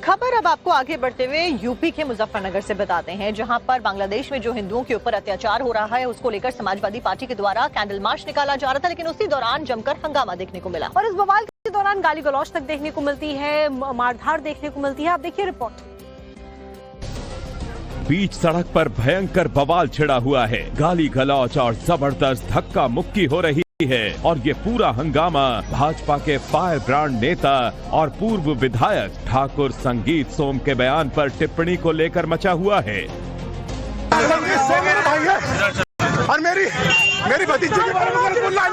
खबर अब आपको आगे बढ़ते हुए यूपी के मुजफ्फरनगर से बताते हैं, जहां पर बांग्लादेश में जो हिंदुओं के ऊपर अत्याचार हो रहा है उसको लेकर समाजवादी पार्टी के द्वारा कैंडल मार्च निकाला जा रहा था, लेकिन उसी दौरान जमकर हंगामा देखने को मिला और इस बवाल के दौरान गाली गलौज तक देखने को मिलती है, मारधाड़ देखने को मिलती है। आप देखिए रिपोर्ट। बीच सड़क पर भयंकर बवाल छिड़ा हुआ है, गाली गलौज और जबरदस्त धक्का मुक्की हो रही है और ये पूरा हंगामा भाजपा के फायर ब्रांड नेता और पूर्व विधायक ठाकुर संगीत सोम के बयान पर टिप्पणी को लेकर मचा हुआ है। और मेरी भतीजी के बारे में बोलना है,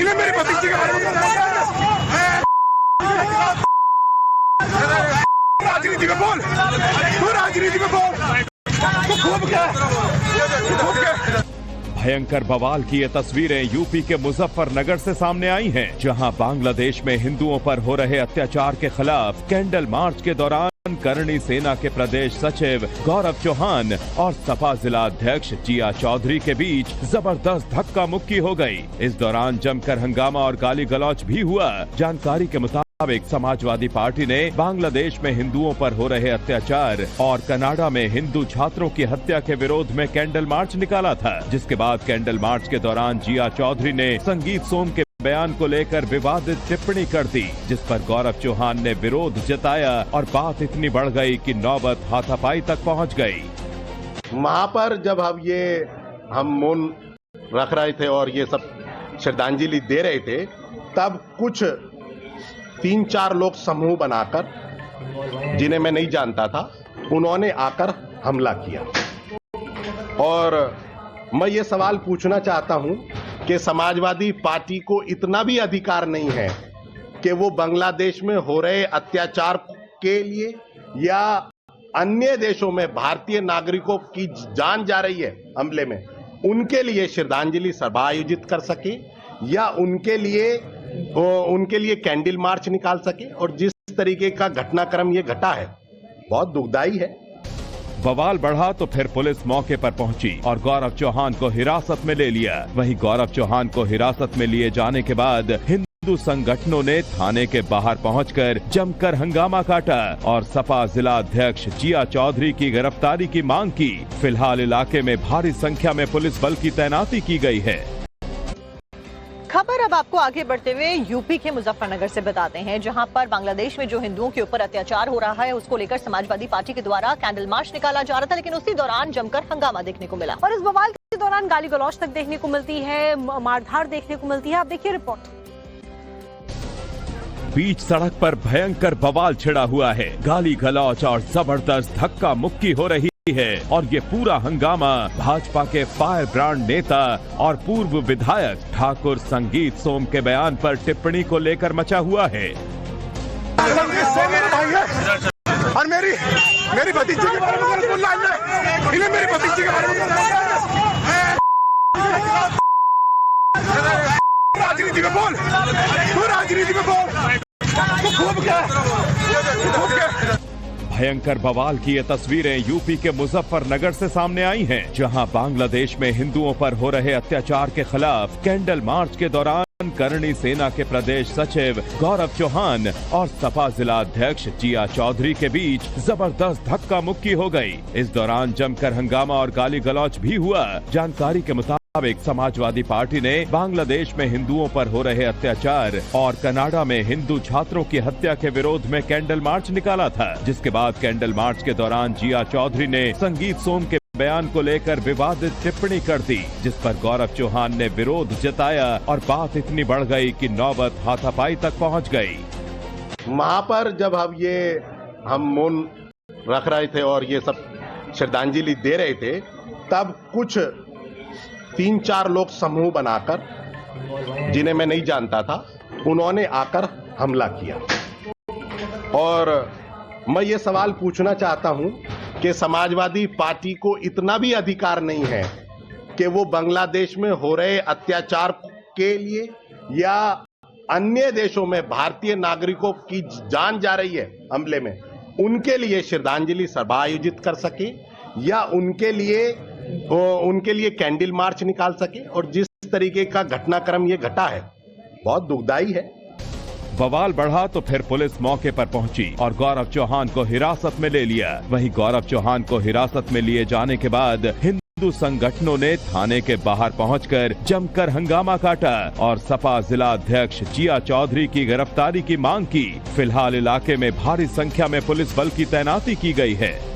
इन्हें मेरी भतीजी के बारे में राजनीति में बोल, तू राजनीति में बोल, खूब क्या भयंकर बवाल की ये तस्वीरें यूपी के मुजफ्फरनगर से सामने आई हैं, जहां बांग्लादेश में हिंदुओं पर हो रहे अत्याचार के खिलाफ कैंडल मार्च के दौरान करणी सेना के प्रदेश सचिव गौरव चौहान और सपा जिला अध्यक्ष जिया चौधरी के बीच जबरदस्त धक्का मुक्की हो गई। इस दौरान जमकर हंगामा और गाली गलौज भी हुआ। जानकारी के मुताबिक समाजवादी पार्टी ने बांग्लादेश में हिंदुओं पर हो रहे अत्याचार और कनाडा में हिंदू छात्रों की हत्या के विरोध में कैंडल मार्च निकाला था, जिसके बाद कैंडल मार्च के दौरान जिया चौधरी ने संगीत सोम के बयान को लेकर विवादित टिप्पणी कर दी, जिस पर गौरव चौहान ने विरोध जताया और बात इतनी बढ़ गई कि नौबत हाथापाई तक पहुंच गई। वहां पर जब हम मौन रख रहे थे और ये सब श्रद्धांजलि दे रहे थे, तब कुछ 3-4 लोग समूह बनाकर, जिन्हें मैं नहीं जानता था, उन्होंने आकर हमला किया। और मैं ये सवाल पूछना चाहता हूं कि समाजवादी पार्टी को इतना भी अधिकार नहीं है कि वो बांग्लादेश में हो रहे अत्याचार के लिए या अन्य देशों में भारतीय नागरिकों की जान जा रही है हमले में, उनके लिए श्रद्धांजलि सभा आयोजित कर सके या उनके लिए कैंडल मार्च निकाल सके। और जिस तरीके का घटनाक्रम ये घटा है, बहुत दुखदाई है। बवाल बढ़ा तो फिर पुलिस मौके पर पहुंची और गौरव चौहान को हिरासत में ले लिया। वहीं गौरव चौहान को हिरासत में लिए जाने के बाद हिंदू संगठनों ने थाने के बाहर पहुंचकर जमकर हंगामा काटा और सपा जिला अध्यक्ष जिया चौधरी की गिरफ्तारी की मांग की। फिलहाल इलाके में भारी संख्या में पुलिस बल की तैनाती की गई है। खबर अब आपको आगे बढ़ते हुए यूपी के मुजफ्फरनगर से बताते हैं, जहां पर बांग्लादेश में जो हिंदुओं के ऊपर अत्याचार हो रहा है उसको लेकर समाजवादी पार्टी के द्वारा कैंडल मार्च निकाला जा रहा था, लेकिन उसी दौरान जमकर हंगामा देखने को मिला और इस बवाल के दौरान गाली गलौज तक देखने को मिलती है, मारधाड़ देखने को मिलती है। आप देखिए रिपोर्ट। बीच सड़क पर भयंकर बवाल छिड़ा हुआ है, गाली गलौज और जबरदस्त धक्का मुक्की हो रही है और ये पूरा हंगामा भाजपा के फायर ब्रांड नेता और पूर्व विधायक ठाकुर संगीत सोम के बयान पर टिप्पणी को लेकर मचा हुआ है। और मेरी भतीजी के बारे में बोलना है, इन्हें मेरी भतीजी के बारे में राजनीति में बोल, तू राजनीति में बोल, खूब क्या भयंकर बवाल की ये तस्वीरें यूपी के मुजफ्फरनगर से सामने आई हैं, जहां बांग्लादेश में हिंदुओं पर हो रहे अत्याचार के खिलाफ कैंडल मार्च के दौरान करणी सेना के प्रदेश सचिव गौरव चौहान और सपा जिला अध्यक्ष जिया चौधरी के बीच जबरदस्त धक्का मुक्की हो गई। इस दौरान जमकर हंगामा और गाली गलौज भी हुआ। जानकारी के मुताबिक समाजवादी पार्टी ने बांग्लादेश में हिंदुओं पर हो रहे अत्याचार और कनाडा में हिंदू छात्रों की हत्या के विरोध में कैंडल मार्च निकाला था, जिसके बाद कैंडल मार्च के दौरान जिया चौधरी ने संगीत सोम के बयान को लेकर विवादित टिप्पणी कर दी, जिस पर गौरव चौहान ने विरोध जताया और बात इतनी बढ़ गई कि नौबत हाथापाई तक पहुंच गई। वहां पर जब हम मौन रख रहे थे और ये सब श्रद्धांजलि दे रहे थे, तब कुछ 3-4 लोग समूह बनाकर, जिन्हें मैं नहीं जानता था, उन्होंने आकर हमला किया। और मैं ये सवाल पूछना चाहता हूं कि समाजवादी पार्टी को इतना भी अधिकार नहीं है कि वो बांग्लादेश में हो रहे अत्याचार के लिए या अन्य देशों में भारतीय नागरिकों की जान जा रही है हमले में, उनके लिए श्रद्धांजलि सभा आयोजित कर सके या उनके लिए कैंडल मार्च निकाल सके। और जिस तरीके का घटनाक्रम ये घटा है, बहुत दुखदाई है। बवाल बढ़ा तो फिर पुलिस मौके पर पहुंची और गौरव चौहान को हिरासत में ले लिया। वहीं गौरव चौहान को हिरासत में लिए जाने के बाद हिंदू संगठनों ने थाने के बाहर पहुंचकर जमकर हंगामा काटा और सपा जिला अध्यक्ष जिया चौधरी की गिरफ्तारी की मांग की। फिलहाल इलाके में भारी संख्या में पुलिस बल की तैनाती की गई है।